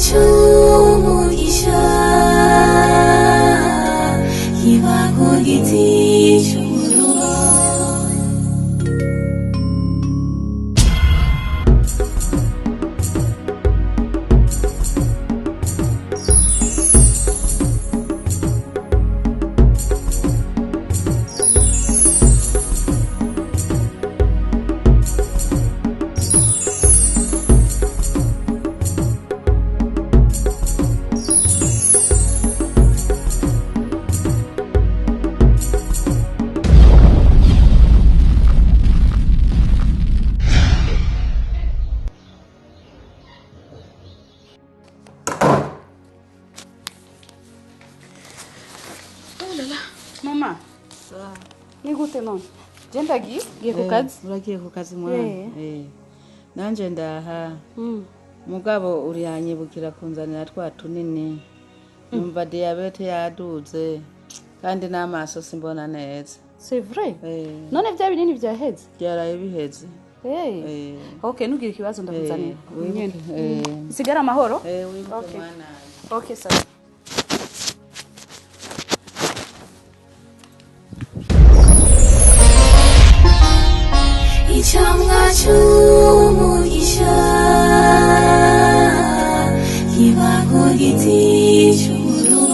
Mugisha kiba ku giti cy'umuruho. Mama, ni gute none? Genda giye ku kazi? Uragiye ku kazi mwana? Nanje ndaha. Mugabo uri yanyibukira kunzanira twa tunini. Numva diabete yaduze kandi n'amaso simbona neza. C'est vrai? None vya binini vyaheze? Byaraye biheze. Okay, nugira ikibazo ndakuzanira. Sigara amahoro? Wibuke mwana. Okay, sasa. Icamwa Mugisha kiba ku giti cy'umuruho.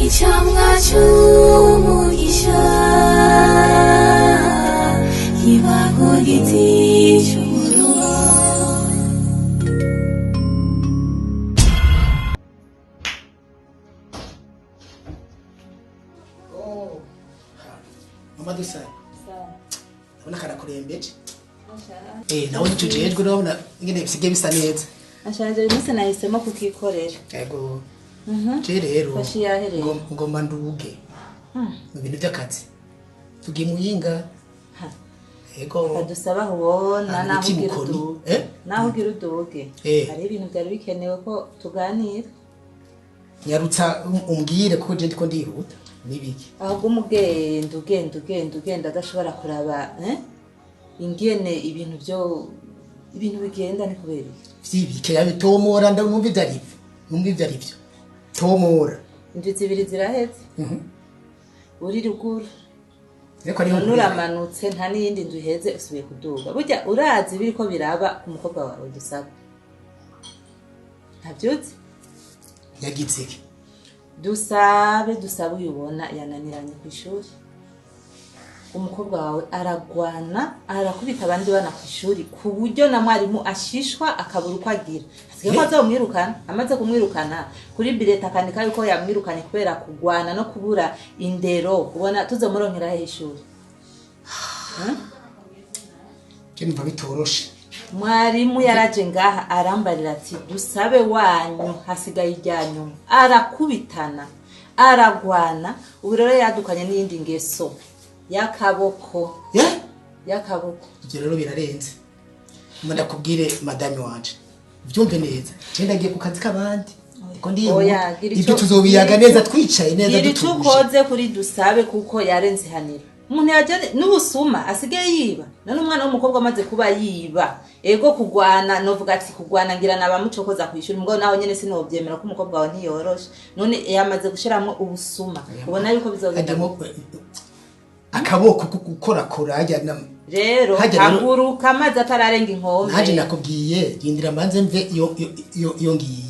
Icamwa Mugisha kiba ku giti cy'umuruho. Mama dusa. Ubona karakurembeje. nawe nicujejwe urabona ingene bisigaye bisa neza ashanje umunsi nahisemo kukikorera yego je rero fashi yahereye ngomba nduge mu bintu by'akazi tugiye muyinga yego kadusaba ubona naho ugira uduge hari ibintu byari bikenewe ko tuganira nyarutsa umbwire ko je ndiko ndihuta nibiki ahubwo ugenda adashobora kuraba ingene ibintu bigenda ni kubera vyibike yabitomora ndumva ivyarivyo tomora indwi zibiri ziraheze uri ruguru reko ari nuramanutse nta n'iyindi nzu iheze usubiye kuduga burya urazi biriko biraba ku mukobwa wawe dusaba ntavyuzi yagitseke dusabe uyubona yananiranye ku ishuri umukobwa wawe arakubita abandi bana ku ishuri ku buryo na mwarimu ashishwa akabura uko agira amaze kumwirukana kuri bireta akandika yuko yamwirukanye kubera kugwana no kubura indero ubona tuzomuronkera he ishuri Kimva bitoroshe mwarimu yaraje ngaha arambarira ati dusabe wanyu hasigaye ijyanyu arakubitana aragwana ubu rero yadukanye n'iyindi ngeso yakaboko ibyo rero birarenze munda kubwire madame wanje byumve neza cyenda ngiye ku kazi kabandi ko ndi ibyo tuzobiyaga neza twicaye neza dutuje tukoze kuri dusabe kuko yarenze hanira umuntu yaje n'ubusuma asigaye yiba none umwana w'umukobwa amaze kuba yiba ego kugwana novuga ati kugwana ngira nabamucokoza kwishura mugabo naho nyene sinovyemera ko umukobwa wawe ntiyoroshe none yamaze gushiramo ubusuma ubona yuko bizogenda akaboko kukorakora hajya rero haguruka amazi atararenga inkombe haje nakubwiye yindira manze mve iyo ngiye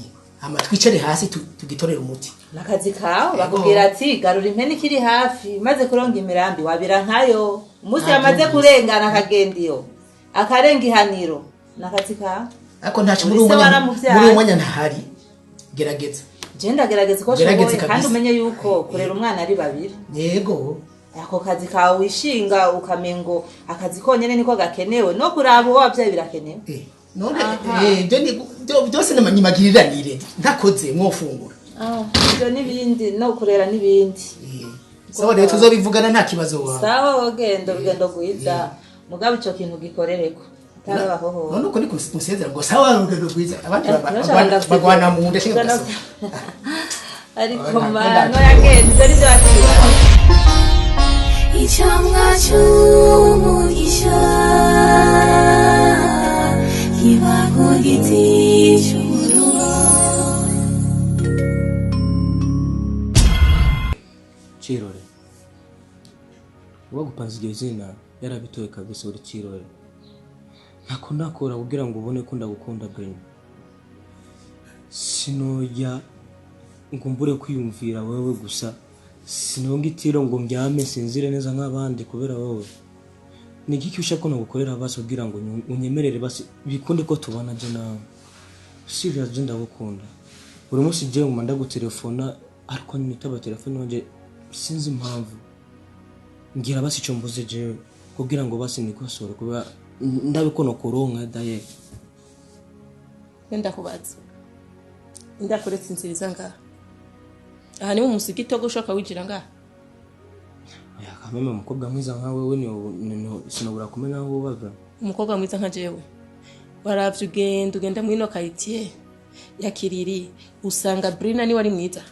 twicare hasi tugitorera umuti nakazi kawe bakubwira ati garura impene kiri hafi maze kuronga imirambi wabira nkayo umunsi yamaze kurengana akagenda iyo akarenga ihaniro nakazi kawe ariko ntacu muri umwanya ntahari gerageza genda gerageza ko shoboye kandi umenye yuko kurera umwana ari babiri yego ako kazi kawe wishinga ukamengo akazi konyene niko gakenewe no kuraba uwo wavyaye birakenewe none byose nimagiriranire ntakoze mwofungura ibyo nibindi no kurera nibindi sawa rero tuzobivugana nta kibazo wawe sawa urugendo gwiza mugabo ico kintu gikorereko tarabaho none uko ni musezera ngo sawa urugendo gwiza abandi bagwana mu nda shinga ariko mano yagenze ari byo akira Icamwa c'umugisha kiba ku giti c'umuruho cirore uwagupanze iryo zina yarabitoye kabisa uri cirore ntako nakora kugira ngo ubone ko ndagukunda Brain sinoya ngo mbure kwiyumvira wewe gusa sinonga itiro ngo mbyame sinzire neza nk'abandi kubera wowe nigiki ushaka no gukorera basi kugira ngo unyemerere basi bikunde ko tubana je nawe serious je ndagukunda buri munsi je ngo manda gutelefona ariko nitaba telefone wanje sinzi impamvu ngira basi cyo mbuze je kugira ngo basi nikosore kuba ndabikono kuronka daye Nenda kubaza ndakuretse insiriza ngaha aha ni mu musigito gushoka wijira ngaha ya kameme umukobwa mwiza nkawe we ni sinobura kumenya aho bava umukobwa mwiza nka jewe waravye ugenda mwino quartier ya Kiriri usanga Brina ni wari mwiza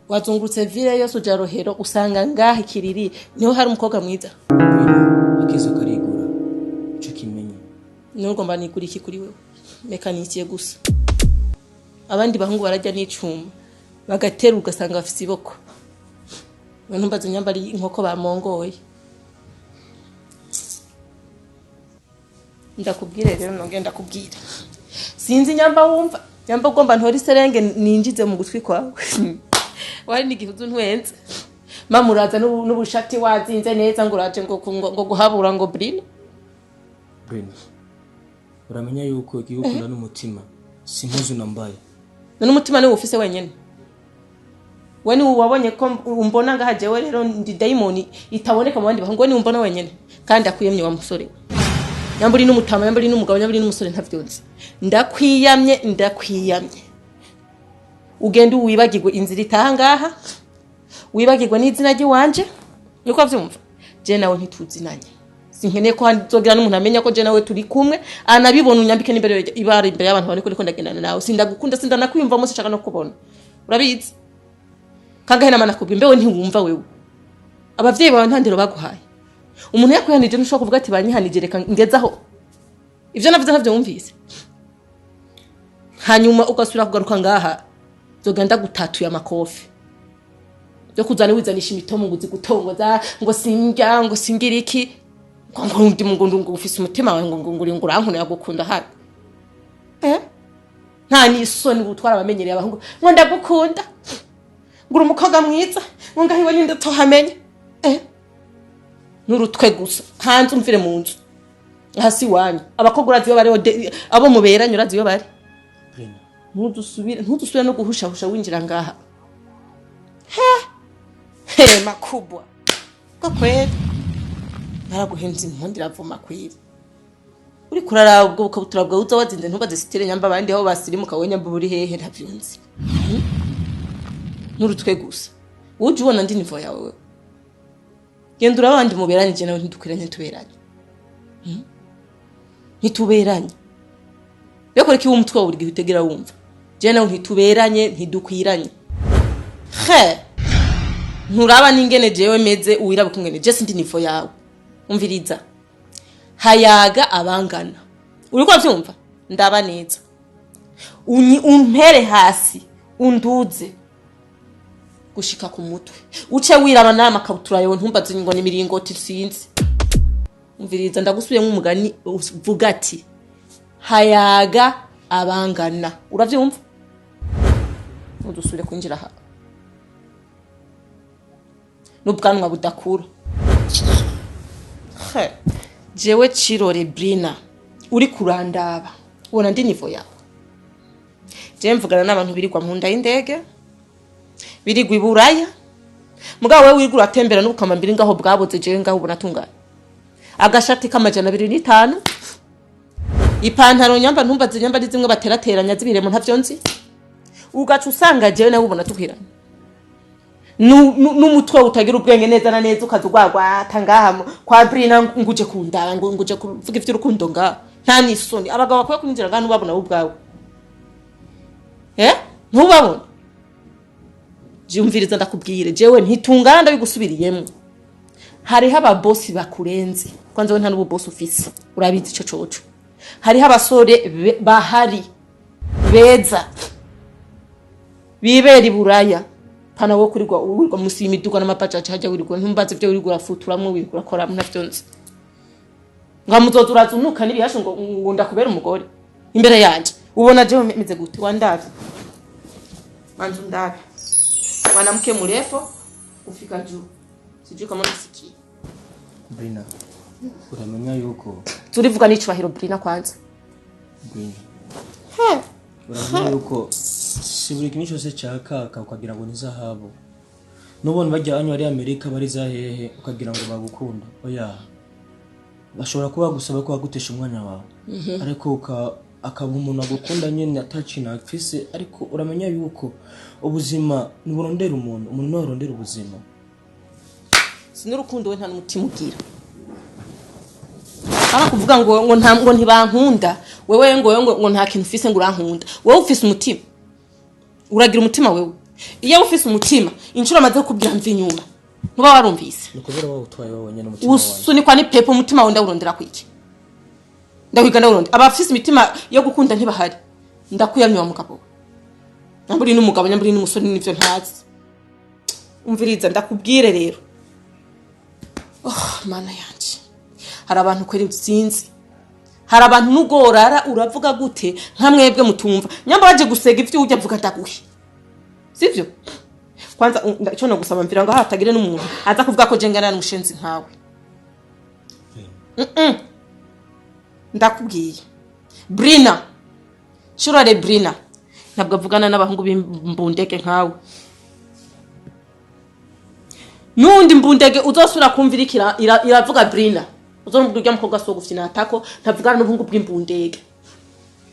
wazungurutse vile yose uja Rohero usanga ngaha Kiriri niho hari umukobwa mwiza akeza karigura cyo kimenye nuko mba nikuri iki kuri wewe mekanisiye gusa abandi bahungu barajya n'icuma bagatera ugasanga bafite iboko abantu mbazo nyambari inkoko bamongoye ndakubwire rero nongenda kubwira sinzi nyamba wumva nyamba ugomba ntori serenge ninjize mu gutwi kwawe wari nigihuzu ntwenze mamuraza n'ubushati wazinze neza ngo uraje ngo guhabura ngo Brina uramenya yuko igikunda n'umutima simpuzu nambaye n'umutima ni ufise wenyene wani wabonye ko umbona ngaha jewe rero ndi daimoni itaboneka mu bandi bahungu ni umbona wenyene kandi akuyemye wa musore nyamburi n'umutama nyamburi n'umugabo nyamburi n'umusore ntavyonzi ndakwiyamye ugende wibagirwe inzira itaha ngaha wibagirwe n'izina ry'iwanje niko avyumva je nawe ntituzinanye sinkeneye ko hanzogira n'umuntu amenya ko je nawe turi kumwe anabibona unyambike n'imbere ibara imbere y'abantu bane ko ndiko ndagendana nawe sindagukunda sindanakwiyumva mose shaka no kubona urabizi kangahe namana kubwa imbewe ntiwumva wewe abavyeyi bawe ntandero baguhaye umuntu yakwihanije n'ushaka kuvuga ati banyihanije reka ngezaho ivyo navuze ntavyo wumvise hanyuma ugasubira kugaruka ngaha zogenda gutatuye amakofi yo kuzana wizanisha imitomo ngo zigutongoza ngo sinjya ngo singira iki ngo ndi ngo ufise umutima wawe ngo uri ngo urankune yagukunda habi nta nisoni gutwara abamenyereye abahungu ngo ndagukunda ngura umukobwa mwiza ngo ngahiwe ninde tohamenye nurutwe gusa hanze umvire mu nzu hasi wanyu abakobwa uraziyo bari abo muberanye uraziyo bari ntudusubire no guhushahusha winjira ngaha makubwa ko kweli naraguhenze impundi ravuma kweli uri kurara ubwo bukabutura bwawe uza wazinze ntubaze sitire nyamba abandi aho basirimuka we nyamba buri hehe ntavyunzi nurutwe gusa uje ubona ndi nivo yawe wewe genda urabandi muberanye je nawe ntidukwiranye tuberanye ntituberanye bekore ki umutwe wawe uri gitegera wumva je nawe ntituberanye ntidukwiranye nturaba ningene jewe meze uwira bukungene je sindi nivo yawe umviriza hayaga abangana uri ko byumva ndaba neza umpere hasi unduze gushika ku mutwe uce wiraba nama kabutura yawe ntumbaze ngo ni miringoti sinzi umviriza ndagusubiye nk'umugani uvuga ati hayaga abangana uravyumva udusubire kwinjira ha n'ubwanwa budakura jewe cirore Brina uri kurandaba ubona ndi nivo yawe je mvugana n'abantu birigwa mu nda y'indege birigwa iburaya mugabo wewe wirigura atembera n'ubukama mbiri ngaho bwaboze je ngaho ubona tungana agashati k'amajana 25 ipantaro nyamba ntumbaze nyamba ari zimwe baterateranya zibiremo ntavyonzi ugaca usanga jewe nawe ubona tukwirana n'umutwe utagira ubwenge neza na neza ukazugwagwa tangaha kwa Brina nguje kundaba nguje kuvuga ivy'urukundo nga nta nisoni abagabo bakwiye kuninjira ngano babona ubwawe ntubabona jumviriza ndakubwire jewe ntitungana ndabigusubiriyemo hariho ababosi bakurenze kwanza we nta n'ubu boss ufise urabizi ico coco hariho abasore bahari beza bibera iburaya pana wo kurirwa musi imiduga n'amapacaca haje wirirwa ntumbaze byo wirirwa futuramwe wirirwa kora ntavyonze ngamuzoza urazunuka nibihasho ngo ndakubera umugore imbere yanje ubona je meze gute wandavye manzu ndabe mwanamke mrefu ufika juu sijui kama nasikia Brina uramenya yuko turivuga n'icubahiro Brina kwanza Brina uramenya yuko si buri kintu cyose cyakaka ukagira ngo ni zahabu nubone bajya anyo ari Amerika bari zahehe ukagira ngo bagukunda oya bashobora kuba gusaba ko bagutesha umwanya wawe ariko akaba umuntu agukunda nyene atacina afise ariko uramenya yuko ubuzima niburondera umuntu narondera ubuzima sinurukundo we nta n'umutima ugira ara kuvuga ngo ntibankunda wewe ngo nta kintu ufise ngo urankunda wewe ufise umutima uragira umutima wewe iyo ufise umutima inshuro amaze kubwira mvi nyuma ntuba warumvise nikubera wowe utwaye wowe nyene umutima wawe usunikwa ni pepo umutima wawe ndawurondera kwiki ndawiga ndawurondera abafise imitima yo gukunda ntibahari ndakuyamye wa mugabo nyamburi n'umugabo nyamburi n'umusore n'ivyo ntazi umviriza ndakubwire rero mana yanje hari abantu kweri sinzi hari abantu nugorara uravuga gute nka mwebwe mutumva nyamba baje gusega ivyo ujya vuga ndaguhe sivyo kwanza ico no gusaba mvira ngo hatagire n'umuntu aza kuvuga ko jengana n'umushenzi nkawe ndakubwiye Brina cirore Brina ntabwo avugana n'abahungu b'imbundege nkawe nundi mbundege uzosura kumvirikira iravuga Brina uzomubwira ujya mukobwa so gufina atako ntavugana n'ubuhungu bw'imbundege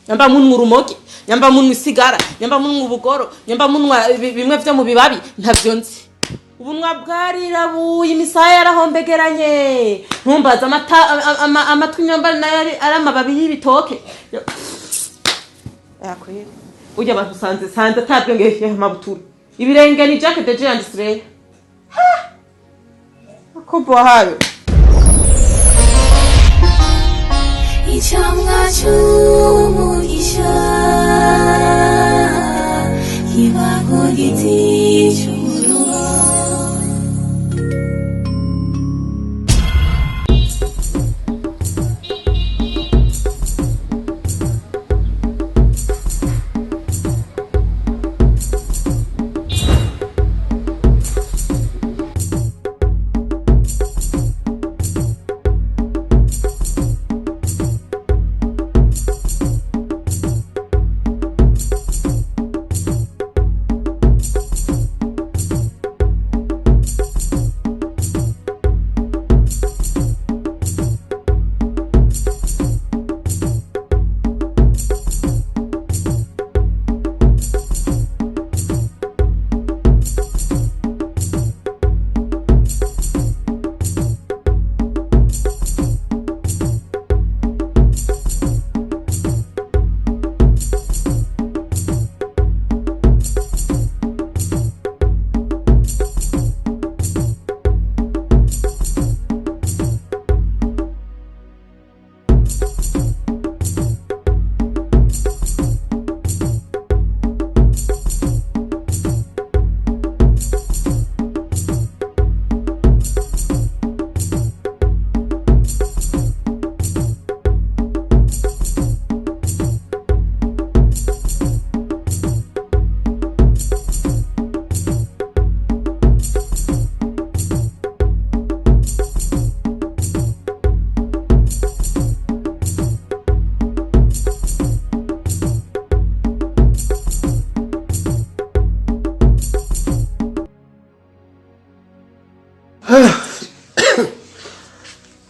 nyamba munwa urumogi nyamba munwa isigara nyamba munwa ubugoro nyamba munwa bimwe vyo mu bibabi ntavyo nzi ubunwa bwarirabuye imisaya yarahombegeranye ntumbaza amatwi nyamba nayo ari amababi y'ibitoke yakwira ujya abantu sanze atabyo ngehe mabutura ibirenge ni jacket de Jean Disray akobo hayo Icamwa c'umugisha kiba ku giti c'umuruho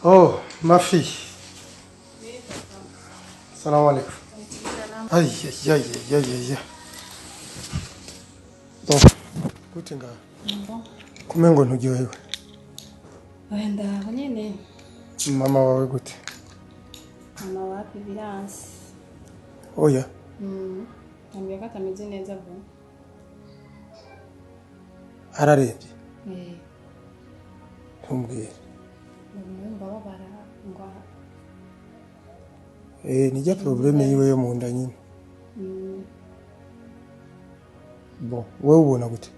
Oh, ma fille. Salam alaikum. Aïe, aïe, aïe, aïe, aïe, aïe. Bon, gute nga. Kumengo ntugiwewe. Wenda nyine. Mama wawe gute? Mama wapi biransi. Oya. Nambia ko atameze neza vuba. Ararembye. Ntumbwire. Nijya probleme yiwe yo mu nda nyine. Bon, wewe ubona gute?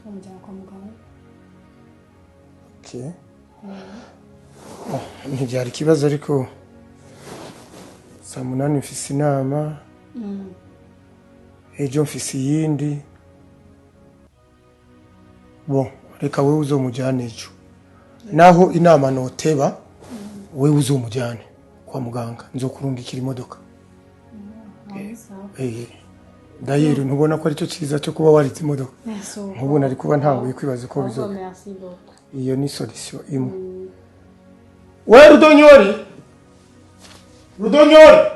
Tumujyana kwa muganga. Okay. Ntibyari ikibazo ariko saa 8 mfise inama. Ejo mfise yindi. Bon, reka wewe uzomujyane ejo. Naho inama noteba wewe uzomujyane kwa muganga nzokurungikira imodoka. Dayero ntubona ko ari cyo cyiza cyo kuba waritse imodoka. Nkubona ari kuba ntanguye kwibaza ko bizo. Iyo ni solution imwe. We Rudonyori. Rudonyori.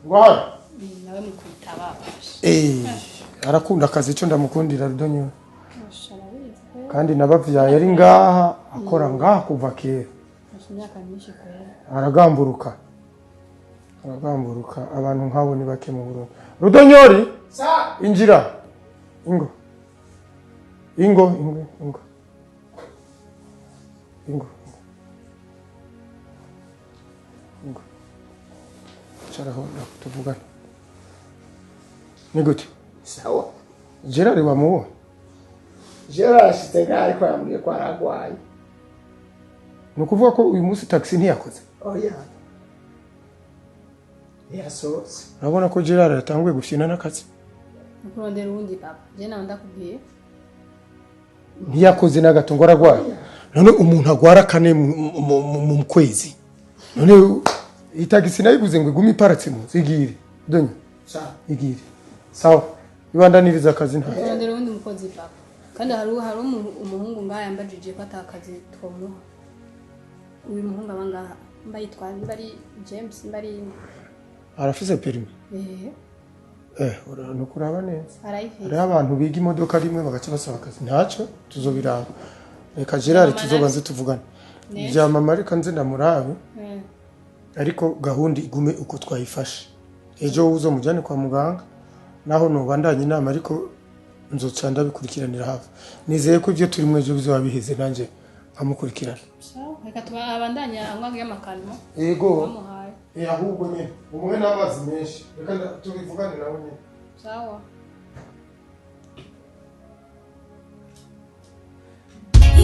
Ngwara. Nawe mukwitaba. Arakunda akazi cyo ndamukundira Rudonyori. Kandi nabavyaye ari ngaha akora ngaha kuva kera. Aragamburuka abantu nkabo ni bake mu Burundi. Rudonyori sa injira ingo charaho tuvugana ni gute Sawa. Gerard wamuwo Gerard sitengari kwa yambwiye ko aragwaye. Nukuvuga ko uyu munsi taxi ntiyakoze. Oya. Yasohotse. Urabona ko Gerard yatanguye gufina n'akazi. Ukurondera ubundi papa. Je nawe ndakubwiye. Ntiyakoze na gato ngo aragwaye. None umuntu agwara kane mu kwezi. None itagisi nayiguze ngo igume iparatse mu zigire. Donye. Igire. Sawa. Ibandaniriza akazi nta. Ukurondera ubundi mukozi papa. kandi hari umuhungu ngaha yambajije ko atakazi twomuha. Uyu muhungu abangaha mbayitwa mbari James mbari arafise permis nukuraba neza hari abantu biga imodoka rimwe bagaca basaba akazi ntacyo tuzobiraba reka Gerard tuzobanze tuvugana bya mama reka nze ndamurabe ariko gahunda igume uko twayifashe ejo uzo mujyane kwa muganga naho nubandanye inama ariko nzoca ndabikurikiranira hafi nizeye ko ibyo turi mwejo bizo babiheze nanje amukurikirana reka tubandanya amwangu y'amakanwa yego ahubwo nyine umwe n'amazi menshi reka tubivugane nawe nyine sawa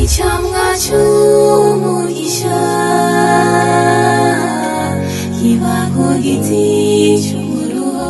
Icamwa c'umugisha kiba ku giti c'umuruho